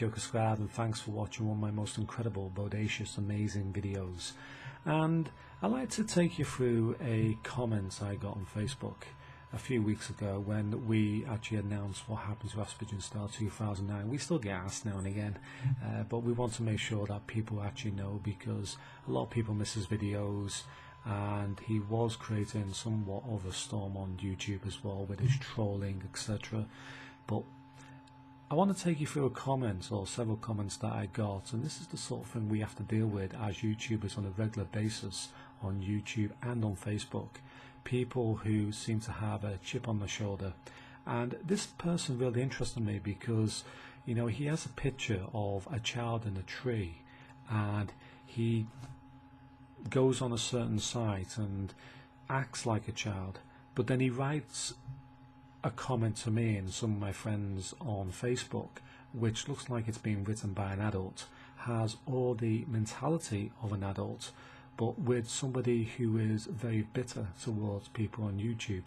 Joker Squad, and thanks for watching one of my most incredible, bodacious, amazing videos. And I'd like to take you through a comment I got on Facebook a few weeks ago when we actually announced what happened to Asperger's Star 2009. We still get asked now and again, but we want to make sure that people actually know, because a lot of people miss his videos, and he was creating somewhat of a storm on YouTube as well with his trolling, etc. But I want to take you through a comment, or several comments that I got, and this is the sort of thing we have to deal with as YouTubers on a regular basis on YouTube and on Facebook. People who seem to have a chip on their shoulder. And this person really interested me because, you know, he has a picture of a child in a tree, and he goes on a certain site and acts like a child, but then he writes a comment to me and some of my friends on Facebook which looks like it's been written by an adult, has all the mentality of an adult, but with somebody who is very bitter towards people on YouTube.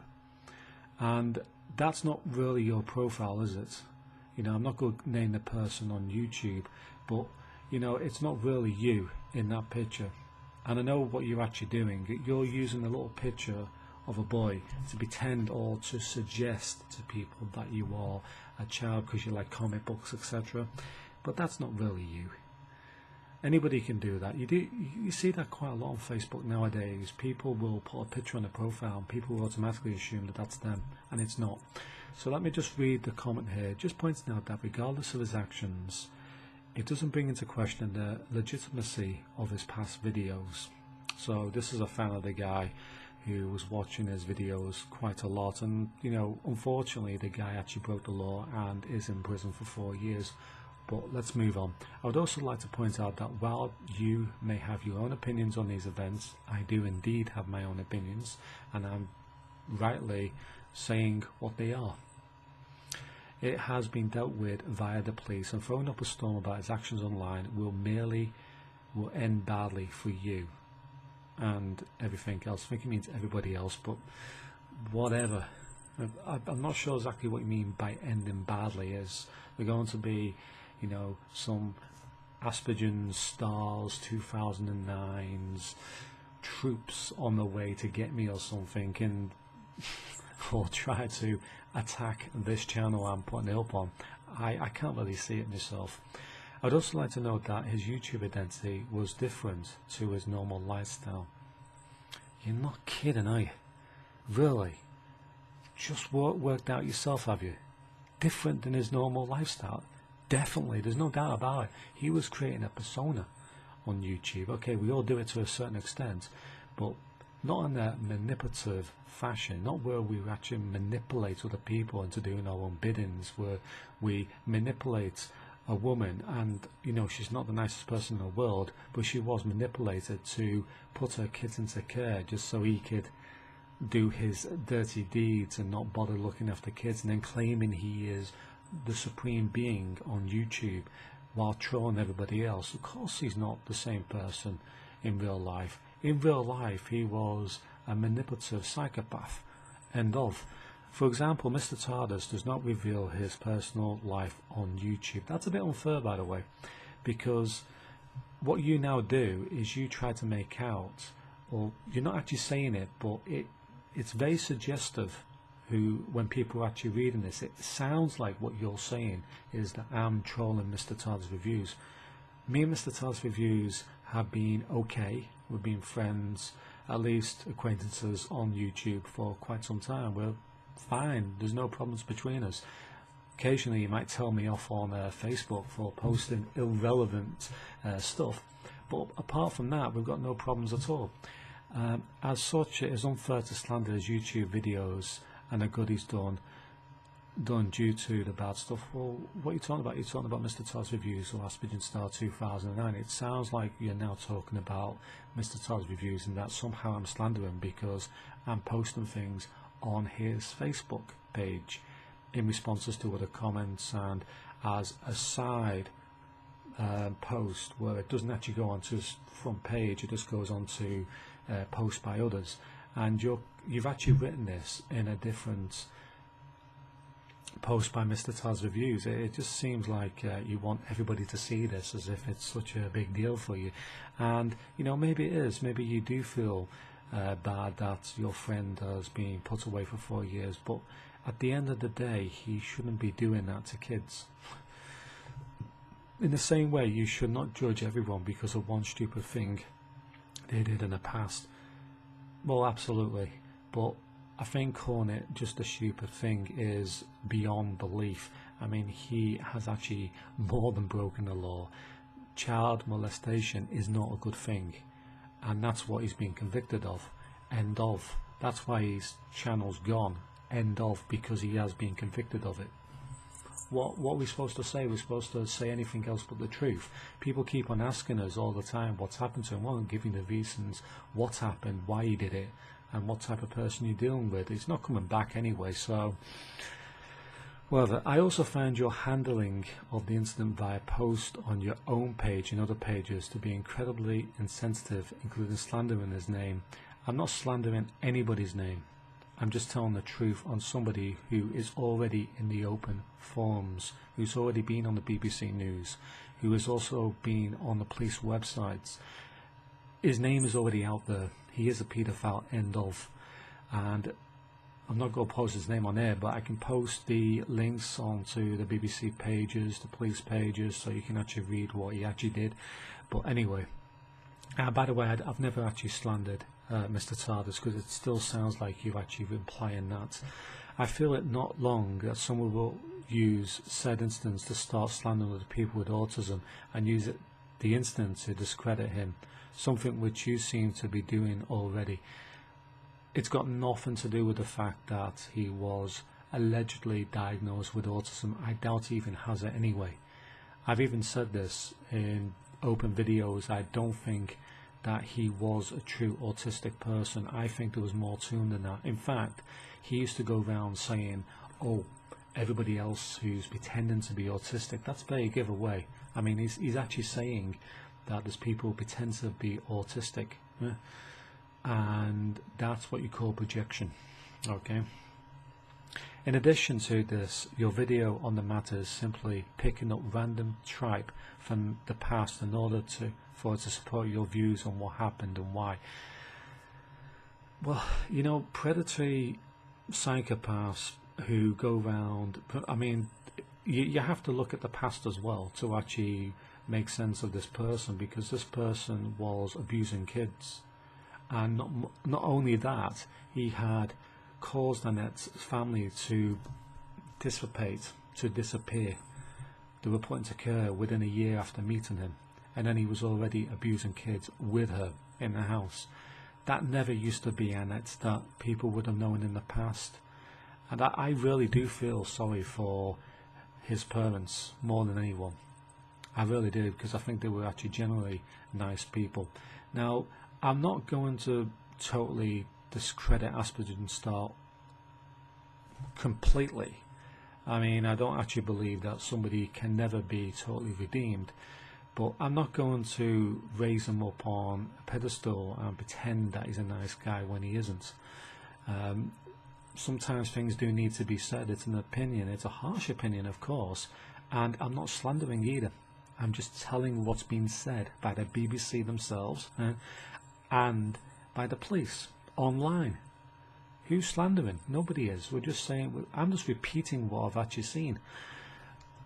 And that's not really your profile, is it? You know, I'm not going to name the person on YouTube, but you know, it's not really you in that picture. And I know what you're actually doing. You're using a little picture of a boy to pretend or to suggest to people that you are a child because you like comic books, etc. But that's not really you. Anybody can do that. You see that quite a lot on Facebook nowadays. People will put a picture on their profile and people will automatically assume that that's them, and it's not. So let me just read the comment here, just pointing out that regardless of his actions, it doesn't bring into question the legitimacy of his past videos. So this is a fan of the guy who was watching his videos quite a lot, and you know, unfortunately the guy actually broke the law and is in prison for 4 years. But let's move on. I would also like to point out that while you may have your own opinions on these events, I do indeed have my own opinions, and I'm rightly saying what they are. It has been dealt with via the police, and throwing up a storm about his actions online will end badly for you and everything else. I think it means everybody else, but whatever. I'm not sure exactly what you mean by ending badly. Is there going to be, you know, some Asperger's Stars 2009's troops on the way to get me or something, and or try to attack this channel I'm putting it up on? I can't really see it myself. I'd also like to note that his YouTube identity was different to his normal lifestyle. You're not kidding, are you? Really? Just worked out yourself, have you? Different than his normal lifestyle? Definitely, there's no doubt about it. He was creating a persona on YouTube. Okay, we all do it to a certain extent, but not in a manipulative fashion, not where we actually manipulate other people into doing our own biddings, where we manipulate a woman, and you know, she's not the nicest person in the world, but she was manipulated to put her kids into care just so he could do his dirty deeds and not bother looking after kids, and then claiming he is the supreme being on YouTube while trolling everybody else. Of course he's not the same person in real life. In real life he was a manipulative psychopath. End of. For example, Mr. TARDIS does not reveal his personal life on YouTube. That's a bit unfair, by the way, because what you now do is you try to make out, or you're not actually saying it, but it's very suggestive when people are actually reading this. It sounds like what you're saying is that I'm trolling Mr. TARDIS Reviews. Me and Mr. TARDIS Reviews have been okay. We've been friends, at least acquaintances on YouTube for quite some time. We're fine, there's no problems between us. Occasionally you might tell me off on Facebook for posting irrelevant stuff, but apart from that we've got no problems at all. As such, it is unfair to slander his YouTube videos and the good he's done due to the bad stuff. Well, what are you talking about? You're talking about Mr. TARDIS Reviews or Asperger's Star 2009. It sounds like you're now talking about Mr. TARDIS Reviews, and that somehow I'm slandering because I'm posting things on his Facebook page in responses to other comments, and as a side post where it doesn't actually go onto his front page, it just goes on to posts by others. And you've actually written this in a different post by Mr. Taz Reviews. It just seems like you want everybody to see this as if it's such a big deal for you. And, you know, maybe it is. Maybe you do feel bad that your friend has been put away for 4 years, but at the end of the day, he shouldn't be doing that to kids. In the same way, you should not judge everyone because of one stupid thing they did in the past. Well, absolutely. But I think calling it just a stupid thing is beyond belief. I mean, he has actually more than broken the law. Child molestation is not a good thing, and that's what he's been convicted of. End of. That's why his channel's gone. End of, because he has been convicted of it. What are we supposed to say? We're supposed to say anything else but the truth. People keep on asking us all the time what's happened to him. Well, I'm giving the reasons what happened, why he did it, and what type of person you're dealing with. It's not coming back anyway, so whatever. I also found your handling of the incident via post on your own page and other pages to be incredibly insensitive, including slandering his name. I'm not slandering anybody's name. I'm just telling the truth on somebody who is already in the open forums, who's already been on the BBC News, who has also been on the police websites. His name is already out there. He is a paedophile, end of. And I'm not going to post his name on air, but I can post the links onto the BBC pages, the police pages, so you can actually read what he actually did. But anyway, by the way, I've never actually slandered Mr. Tardis, because it still sounds like you're actually implying that. I feel it not long that someone will use said instance to start slandering the people with autism and use the instance to discredit him, something which you seem to be doing already. It's got nothing to do with the fact that he was allegedly diagnosed with autism. I doubt he even has it anyway. I've even said this in open videos. I don't think that he was a true autistic person. I think there was more to him than that. In fact, he used to go around saying, oh, everybody else who's pretending to be autistic, that's very giveaway. I mean, he's actually saying that there's people who pretend to be autistic, and that's what you call projection. Okay. In addition to this, your video on the matter is simply picking up random tripe from the past in order for it to support your views on what happened and why. Well, you know, predatory psychopaths who go around, I mean, you have to look at the past as well to actually make sense of this person, because this person was abusing kids. And not only that, he had caused Annette's family to dissipate, to disappear. They were put into care within a year after meeting him, and then he was already abusing kids with her in the house. That never used to be Annette that people would have known in the past. And I really do feel sorry for his parents more than anyone. I really do, because I think they were actually generally nice people. Now, I'm not going to totally discredit Asperger's Start completely. I mean, I don't actually believe that somebody can never be totally redeemed, but I'm not going to raise him up on a pedestal and pretend that he's a nice guy when he isn't. Sometimes things do need to be said. It's an opinion. It's a harsh opinion, of course, and I'm not slandering either. I'm just telling what's been said by the BBC themselves and by the police online. Who's slandering? Nobody is. We're just saying, I'm just repeating what I've actually seen.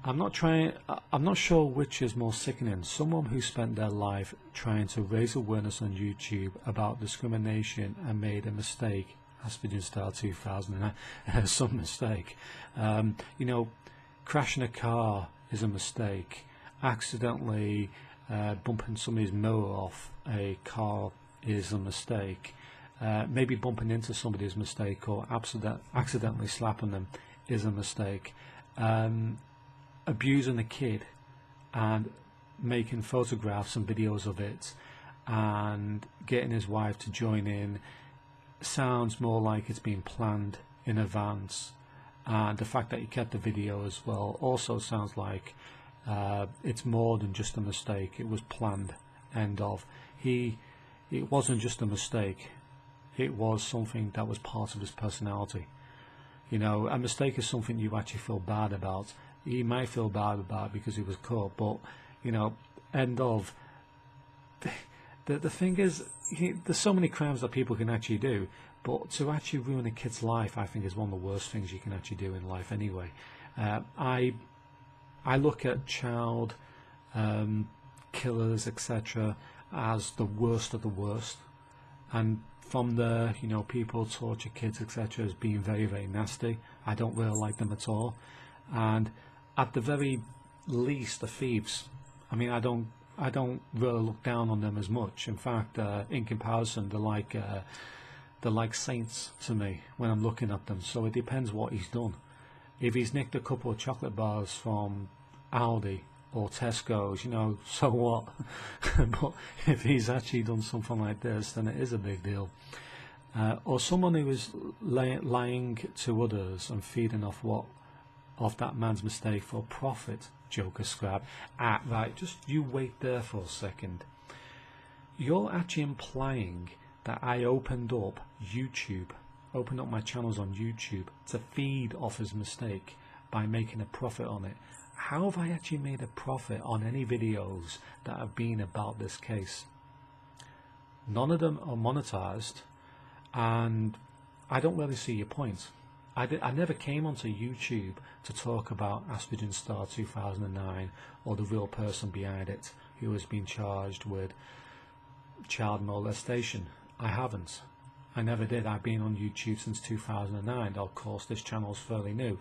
I'm not sure which is more sickening. Someone who spent their life trying to raise awareness on YouTube about discrimination and made a mistake. Asperger's Style 2009, some mistake. You know, crashing a car is a mistake. Accidentally bumping somebody's mirror off a car is a mistake. Maybe bumping into somebody is a mistake, or accidentally slapping them is a mistake. Abusing a kid and making photographs and videos of it and getting his wife to join in sounds more like it's been planned in advance. And the fact that he kept the video as well also sounds like it's more than just a mistake. It was planned. End of. It wasn't just a mistake. It was something that was part of his personality. You know, a mistake is something you actually feel bad about. He might feel bad about it because he was caught, but, you know, end of. The thing is, there's so many crimes that people can actually do, but to actually ruin a kid's life, I think, is one of the worst things you can actually do in life anyway. I look at child killers, etc., as the worst of the worst, and from the, you know, people torture kids, etc., as being very, very nasty. I don't really like them at all. And at the very least, the thieves, I mean, I don't really look down on them as much. In fact, in comparison, they're like saints to me when I'm looking at them. So it depends what he's done. If he's nicked a couple of chocolate bars from Aldi or Tesco's, you know, so what? But if he's actually done something like this, then it is a big deal. Or someone who is lying to others and feeding off that man's mistake for profit, Joker Scrab. Right, just you wait there for a second. You're actually implying that I opened up my channels on YouTube to feed off his mistake by making a profit on it. How have I actually made a profit on any videos that have been about this case? None of them are monetized, and I don't really see your point. I never came onto YouTube to talk about Aspergen Star 2009 or the real person behind it who has been charged with child molestation. I haven't. I never did. I've been on YouTube since 2009. Of course, this channel is fairly new,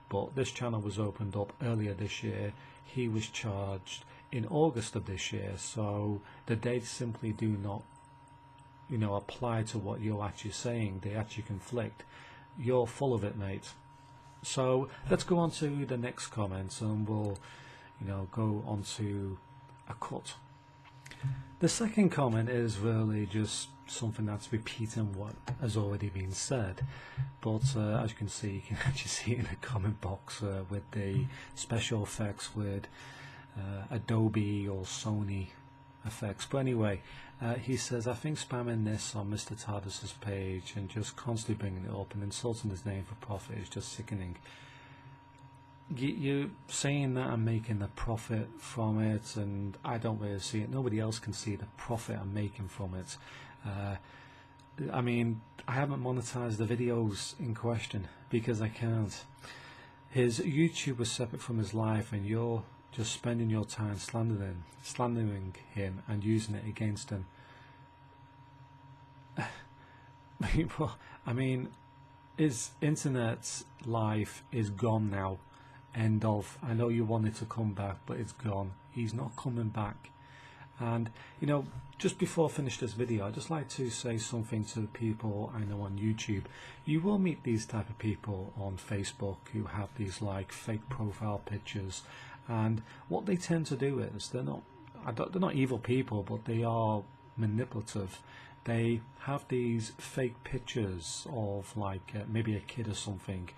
but this channel was opened up earlier this year. He was charged in August of this year, so the dates simply do not, you know, apply to what you're actually saying. They actually conflict. You're full of it, mate. So let's go on to the next comment, and we'll, you know, go on to a cut. The second comment is really just something that's repeating what has already been said, but as you can see, you can actually see it in the comment box with the special effects with Adobe or Sony effects. But anyway, he says, I think spamming this on Mr. Tardis's page and just constantly bringing it up and insulting his name for profit is just sickening. You saying that I'm making a profit from it, and I don't really see it. Nobody else can see the profit I'm making from it. I mean, I haven't monetized the videos in question because I can't. His YouTube was separate from his life, and you're just spending your time slandering him and using it against him. I mean, his internet life is gone now. End of. I know you wanted to come back, but it's gone. He's not coming back. And, you know, just before I finish this video, I'd just like to say something to the people I know on YouTube. You will meet these type of people on Facebook who have these like fake profile pictures, and what they tend to do is they're not evil people, but they are manipulative. They have these fake pictures of like maybe a kid or something.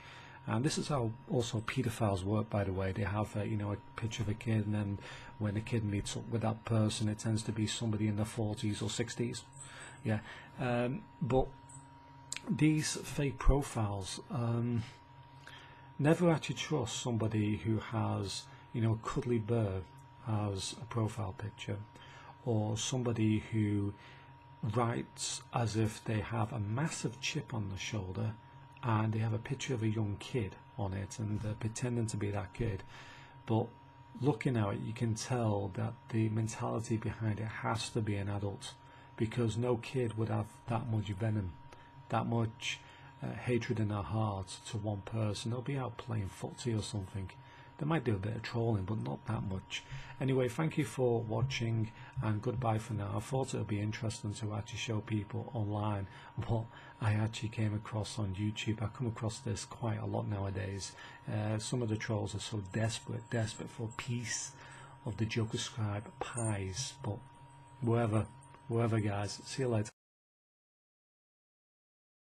And this is how also pedophiles work, by the way. They have you know, a picture of a kid, and then when the kid meets up with that person, it tends to be somebody in their 40s or 60s. Yeah, but these fake profiles, never actually trust somebody who has, you know, a cuddly bear as a profile picture, or somebody who writes as if they have a massive chip on the shoulder and they have a picture of a young kid on it, and they're pretending to be that kid. But looking at it, you can tell that the mentality behind it has to be an adult, because no kid would have that much venom, that much hatred in their hearts to one person. They'll be out playing footsie or something. They might do a bit of trolling, but not that much. Anyway, thank you for watching, and goodbye for now. I thought it would be interesting to actually show people online what I actually came across on YouTube. I come across this quite a lot nowadays. Some of the trolls are so desperate for a piece of the Joker Scribe pies. But wherever guys, see you later.